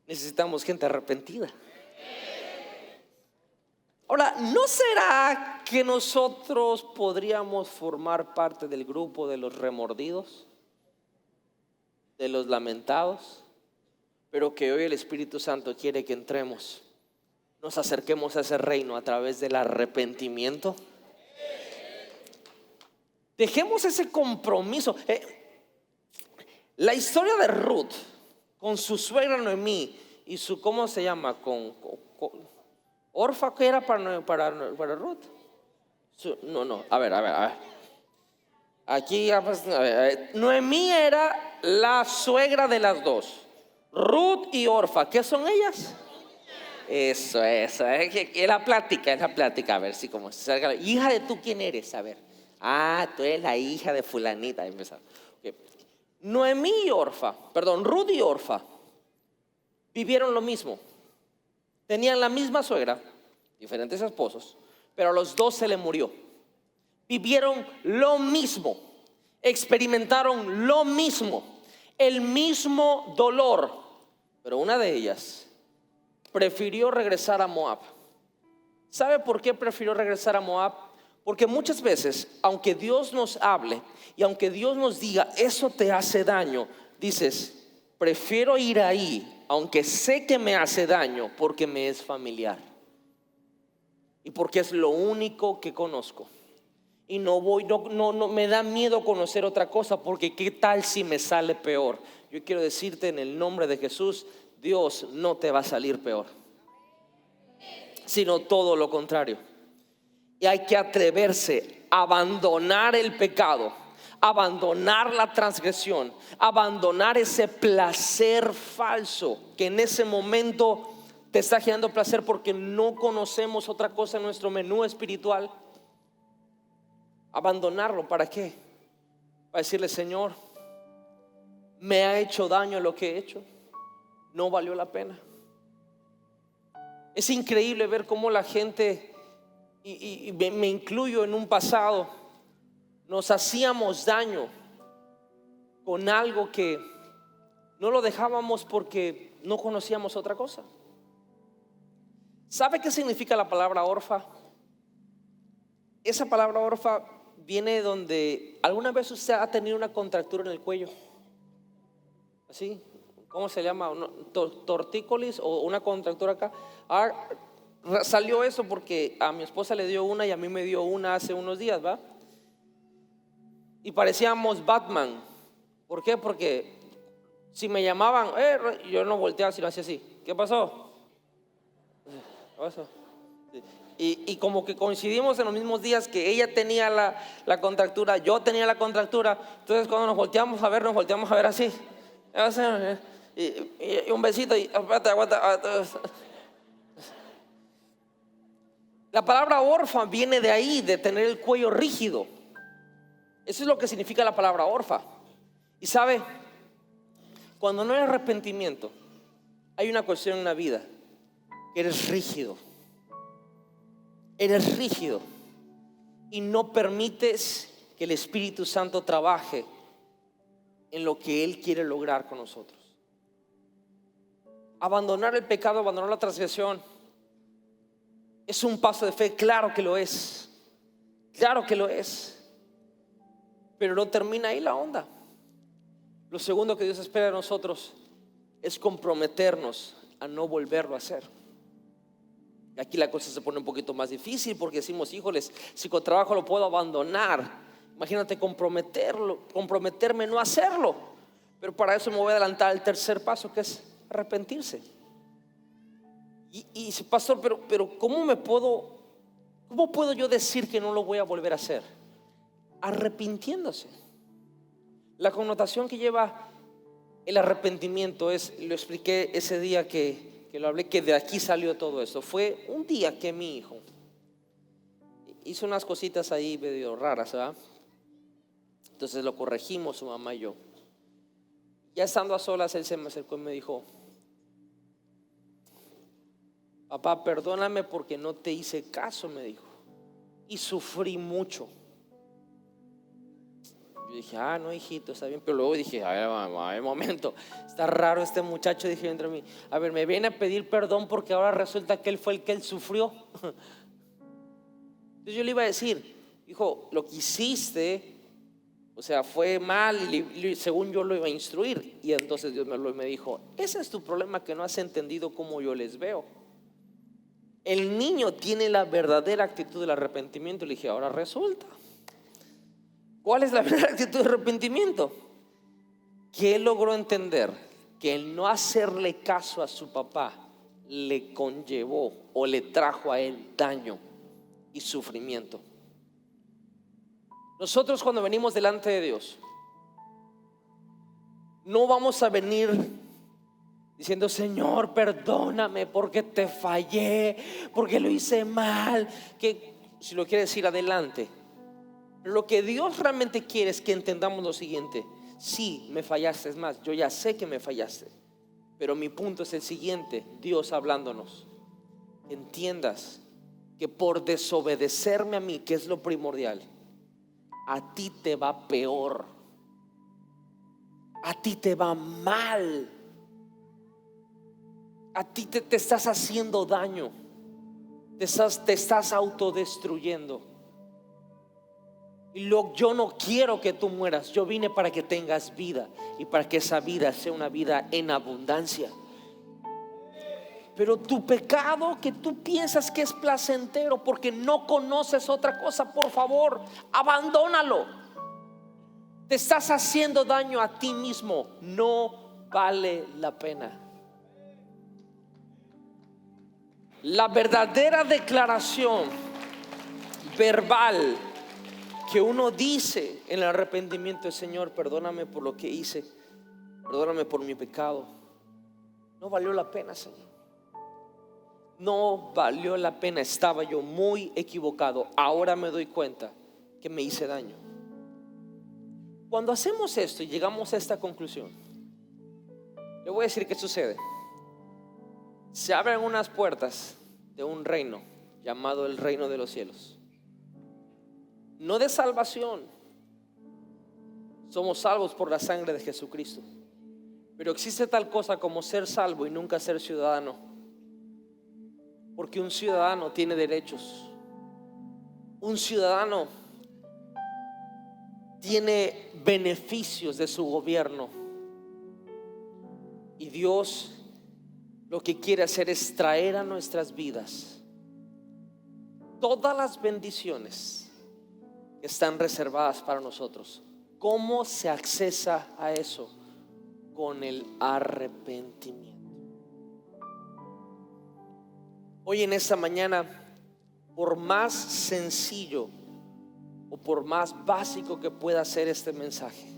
necesitamos gente arrepentida. Ahora, ¿no será que nosotros podríamos formar parte del grupo de los remordidos, de los lamentados, pero que hoy el Espíritu Santo quiere que entremos, nos acerquemos a ese reino a través del arrepentimiento? Dejemos ese compromiso. La historia de Ruth con su suegra Noemí y su, ¿cómo se llama? Orfa, ¿qué era para Ruth? No, a ver. Aquí ya pues, a ver. Noemí era la suegra de las dos. Ruth y Orfa, ¿qué son ellas? Eso, es la plática, a ver si como se salga. Hija de tú, ¿quién eres? A ver. Tú eres la hija de fulanita. Okay. Ruth y Orfa vivieron lo mismo. Tenían la misma suegra, diferentes esposos, pero a los dos se le murió. Vivieron lo mismo, experimentaron lo mismo, el mismo dolor, pero una de ellas prefirió regresar a Moab. ¿Sabe por qué prefirió regresar a Moab? Porque muchas veces, aunque Dios nos hable y aunque Dios nos diga, eso te hace daño, dices, prefiero ir ahí, aunque sé que me hace daño, porque me es familiar y porque es lo único que conozco. Y no me da miedo conocer otra cosa, porque qué tal si me sale peor. Yo quiero decirte en el nombre de Jesús, Dios no te va a salir peor, sino todo lo contrario. Y hay que atreverse a abandonar el pecado, abandonar la transgresión, abandonar ese placer falso que en ese momento te está generando placer, porque no conocemos otra cosa en nuestro menú espiritual. Abandonarlo, ¿para qué? Para decirle, Señor, me ha hecho daño lo que he hecho, no valió la pena. Es increíble ver cómo la gente, y me incluyo en un pasado, nos hacíamos daño con algo que no lo dejábamos porque no conocíamos otra cosa. ¿Sabe qué significa la palabra orfa? Esa palabra orfa viene donde alguna vez usted ha tenido una contractura en el cuello, así, ¿cómo se llama? Tortícolis o una contractura acá. Salió eso porque a mi esposa le dio una y a mí me dio una hace unos días, ¿va? Y parecíamos Batman. ¿Por qué? Porque si me llamaban, yo no volteaba, sino hacía así. ¿Qué pasó? ¿Qué pasó? Y como que coincidimos en los mismos días que ella tenía la contractura, yo tenía la contractura. Entonces cuando nos volteamos a ver así. Y un besito y aguanta. La palabra orfa viene de ahí, de tener el cuello rígido. Eso es lo que significa la palabra orfa. Y sabe, cuando no hay arrepentimiento, hay una cuestión en la vida, que eres rígido y no permites que el Espíritu Santo trabaje en lo que Él quiere lograr con nosotros. Abandonar el pecado, abandonar la transgresión, es un paso de fe, claro que lo es, pero no termina ahí la onda. Lo segundo que Dios espera de nosotros es comprometernos a no volverlo a hacer. Aquí la cosa se pone un poquito más difícil, porque decimos, híjoles, si con trabajo lo puedo abandonar, imagínate comprometerme no hacerlo. Pero para eso me voy a adelantar al tercer paso, que es arrepentirse. Y pastor, pero ¿cómo puedo yo decir que no lo voy a volver a hacer? Arrepintiéndose. La connotación que lleva el arrepentimiento es, lo expliqué ese día que lo hablé, que de aquí salió todo esto. Fue un día que mi hijo hizo unas cositas ahí medio raras, ¿verdad? Entonces lo corregimos su mamá y yo. Ya estando a solas, él se me acercó y me dijo, papá, perdóname porque no te hice caso, me dijo, y sufrí mucho. Yo dije, no, hijito, está bien. Pero luego dije, a ver, mamá, un momento, está raro este muchacho, dije entre mí. A ver, me viene a pedir perdón porque ahora resulta que él fue el que él sufrió. Entonces yo le iba a decir, hijo, lo que hiciste, o sea, fue mal, y según yo lo iba a instruir. Y entonces Dios me dijo, ese es tu problema, que no has entendido cómo yo les veo. El niño tiene la verdadera actitud del arrepentimiento. Le dije, ahora resulta, ¿cuál es la verdadera actitud de arrepentimiento? Que él logró entender que el no hacerle caso a su papá le conllevó o le trajo a él daño y sufrimiento. Nosotros, cuando venimos delante de Dios, no vamos a venir diciendo, Señor, perdóname porque te fallé, porque lo hice mal. Que si lo quiere decir, adelante. Pero lo que Dios realmente quiere es que entendamos lo siguiente: sí, me fallaste. Es más, yo ya sé que me fallaste, pero mi punto es el siguiente: Dios hablándonos, entiendas que por desobedecerme a mí, que es lo primordial, a ti te va peor, a ti te va mal, a ti te estás haciendo daño, te estás autodestruyendo. Y yo no quiero que tú mueras. Yo vine para que tengas vida, y para que esa vida sea una vida en abundancia. Pero tu pecado, que tú piensas que es placentero porque no conoces otra cosa, por favor, abandónalo. Te estás haciendo daño a ti mismo. No vale la pena. La verdadera declaración verbal que uno dice en el arrepentimiento es: Señor, perdóname por lo que hice, perdóname por mi pecado. No valió la pena, Señor. No valió la pena. Estaba yo muy equivocado. Ahora me doy cuenta que me hice daño. Cuando hacemos esto y llegamos a esta conclusión, le voy a decir qué sucede. Se abren unas puertas de un reino llamado el reino de los cielos. No de salvación. Somos salvos por la sangre de Jesucristo. Pero existe tal cosa como ser salvo y nunca ser ciudadano. Porque un ciudadano tiene derechos. Un ciudadano tiene beneficios de su gobierno. Y Dios lo que quiere hacer es traer a nuestras vidas todas las bendiciones que están reservadas para nosotros. ¿Cómo se accesa a eso? Con el arrepentimiento. Hoy en esta mañana, por más sencillo o por más básico que pueda ser este mensaje,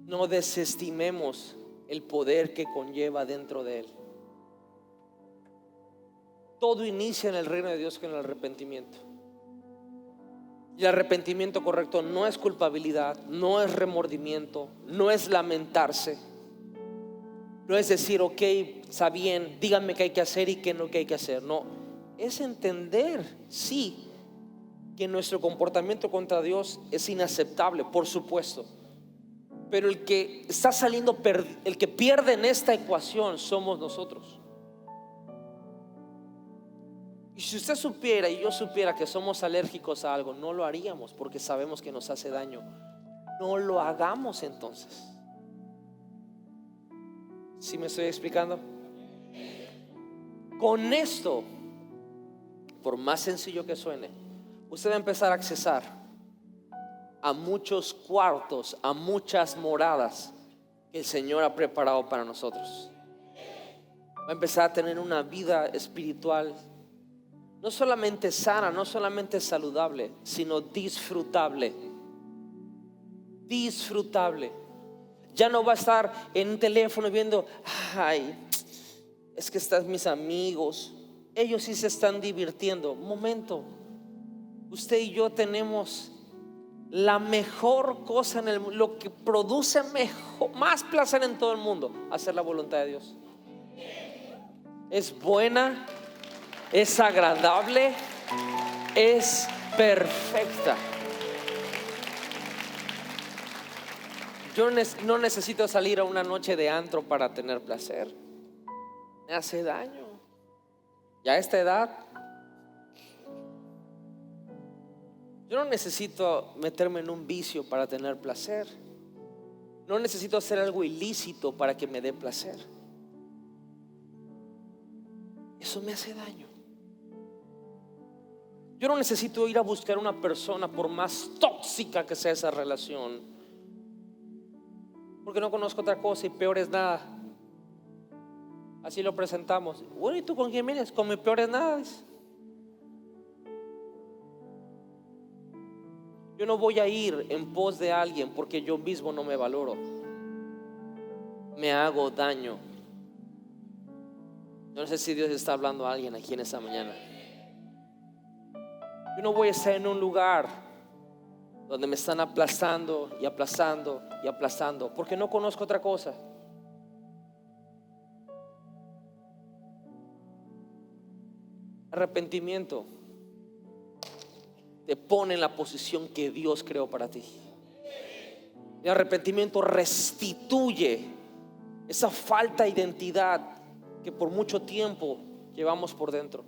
no desestimemos el poder que conlleva dentro de él. Todo inicia en el reino de Dios con el arrepentimiento. Y el arrepentimiento correcto no es culpabilidad, no es remordimiento, no es lamentarse, no es decir, ok, está bien, díganme qué hay que hacer y qué no que hay que hacer. No, es entender, sí, que nuestro comportamiento contra Dios es inaceptable, por supuesto. Pero el que está saliendo, el que pierde en esta ecuación somos nosotros. Y si usted supiera y yo supiera que somos alérgicos a algo, no lo haríamos porque sabemos que nos hace daño. No lo hagamos entonces. ¿Sí me estoy explicando? Con esto, por más sencillo que suene, usted va a empezar a accesar a muchos cuartos, a muchas moradas que el Señor ha preparado para nosotros. Va a empezar a tener una vida espiritual no solamente sana, no solamente saludable, sino disfrutable. Disfrutable. Ya no va a estar en un teléfono viendo, ay, es que están mis amigos, ellos sí se están divirtiendo. Un momento, usted y yo tenemos la mejor cosa en el mundo, lo que produce más placer en todo el mundo: hacer la voluntad de Dios. Es buena, es agradable, es perfecta. Yo no necesito salir a una noche de antro para tener placer. Me hace daño. Ya a esta edad Yo no necesito meterme en un vicio para tener placer. No necesito hacer algo ilícito para que me dé placer. Eso me hace daño. Yo no necesito ir a buscar una persona por más tóxica que sea esa relación, porque no conozco otra cosa y peor es nada. Así lo presentamos. Bueno, ¿y tú con quién vienes? Con mi peor es nada. Yo no voy a ir en pos de alguien porque yo mismo no me valoro. Me hago daño. Yo no sé si Dios está hablando a alguien aquí en esta mañana. Yo no voy a estar en un lugar donde me están aplastando y aplastando y aplastando porque no conozco otra cosa. Arrepentimiento te pone en la posición que Dios creó para ti. El arrepentimiento restituye esa falta de identidad que por mucho tiempo llevamos por dentro.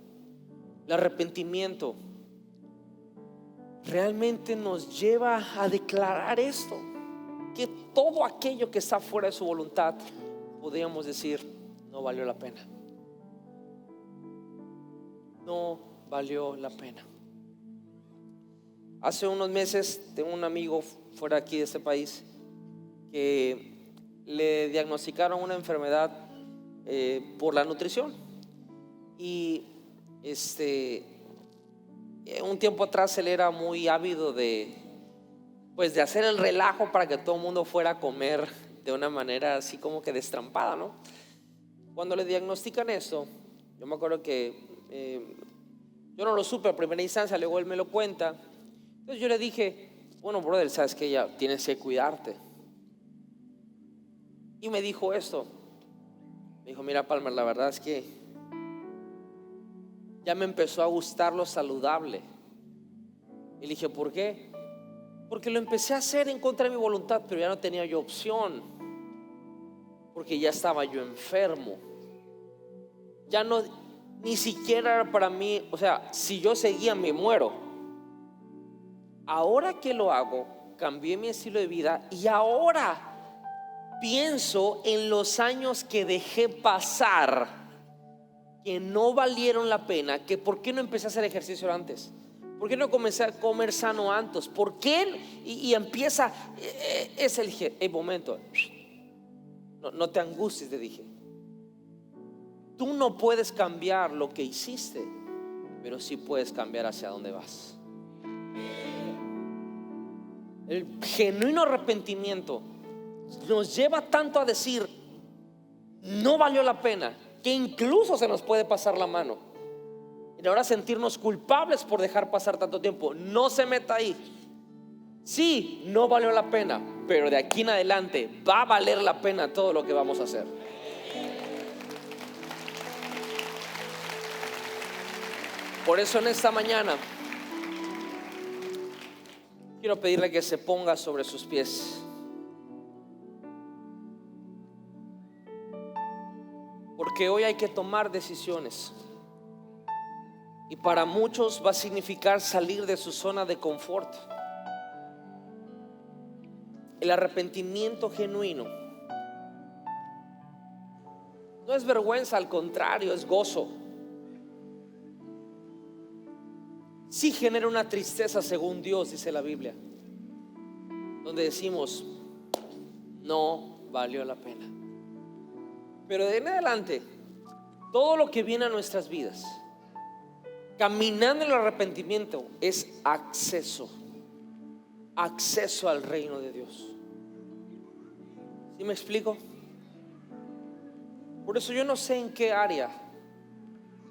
El arrepentimiento realmente nos lleva a declarar esto, que todo aquello que está fuera de su voluntad, podríamos decir, no valió la pena. No valió la pena. Hace unos meses tengo un amigo fuera aquí de este país que le diagnosticaron una enfermedad por la nutrición. Y un tiempo atrás él era muy ávido de hacer el relajo para que todo el mundo fuera a comer de una manera así como que destrampada, ¿no? Cuando le diagnostican esto, yo me acuerdo que yo no lo supe a primera instancia, luego él me lo cuenta. Entonces yo le dije, bueno, brother, sabes que ya tienes que cuidarte. Y me dijo esto. Me dijo, mira, Palmer, la verdad es que ya me empezó a gustar lo saludable. Y le dije, ¿por qué? Porque lo empecé a hacer en contra de mi voluntad, pero ya no tenía yo opción, porque ya estaba yo enfermo. Ya no, ni siquiera era para mí, o sea, si yo seguía me muero. Ahora que lo hago, cambié mi estilo de vida y ahora pienso en los años que dejé pasar, que no valieron la pena, que por qué no empecé a hacer ejercicio antes, por qué no comencé a comer sano antes, por qué, y empieza, es el momento. No te angusties, te dije. Tú no puedes cambiar lo que hiciste, pero sí puedes cambiar hacia dónde vas. El genuino arrepentimiento nos lleva tanto a decir no valió la pena, que incluso se nos puede pasar la mano y ahora sentirnos culpables por dejar pasar tanto tiempo. No se meta ahí. Sí, no valió la pena, pero de aquí en adelante va a valer la pena todo lo que vamos a hacer. Por eso en esta mañana quiero pedirle que se ponga sobre sus pies. Porque hoy hay que tomar decisiones. Y para muchos va a significar salir de su zona de confort. El arrepentimiento genuino no es vergüenza, al contrario, es gozo. Sí genera una tristeza según Dios, dice la Biblia, donde decimos no valió la pena. Pero de en adelante, todo lo que viene a nuestras vidas, caminando en el arrepentimiento, es acceso al reino de Dios. ¿Sí me explico? Por eso yo no sé en qué área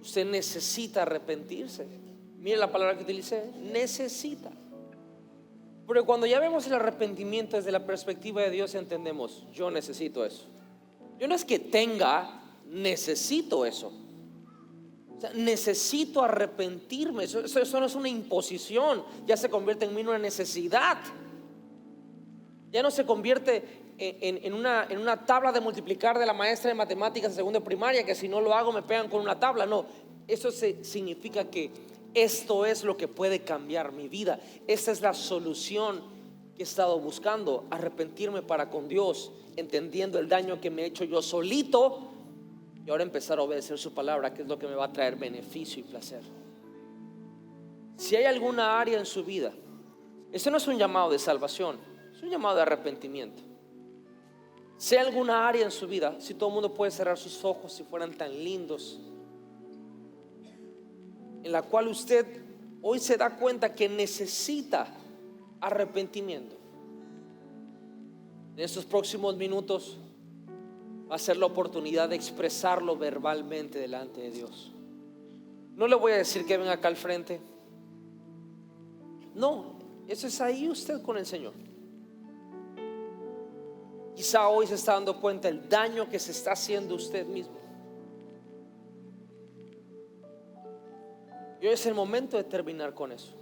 usted necesita arrepentirse. Mire la palabra que utilicé, necesita. Pero cuando ya vemos el arrepentimiento desde la perspectiva de Dios, entendemos, yo necesito eso. Yo no es que tenga, necesito eso. O sea, necesito arrepentirme. Eso no es una imposición, ya se convierte en mí en una necesidad. Ya no se convierte en una tabla de multiplicar de la maestra de matemáticas en segundo de primaria, que si no lo hago me pegan con una tabla. No, eso significa que esto es lo que puede cambiar mi vida, esta es la solución que he estado buscando, arrepentirme para con Dios, entendiendo el daño que me he hecho yo solito y ahora empezar a obedecer su palabra, que es lo que me va a traer beneficio y placer. Si hay alguna área en su vida, este no es un llamado de salvación, es un llamado de arrepentimiento. Si hay alguna área en su vida, si todo el mundo puede cerrar sus ojos, si fueran tan lindos, en la cual usted hoy se da cuenta que necesita arrepentimiento, en estos próximos minutos va a ser la oportunidad de expresarlo verbalmente delante de Dios. No le voy a decir que venga acá al frente, no, eso es ahí usted con el Señor. Quizá hoy se está dando cuenta el daño que se está haciendo usted mismo, y hoy es el momento de terminar con eso.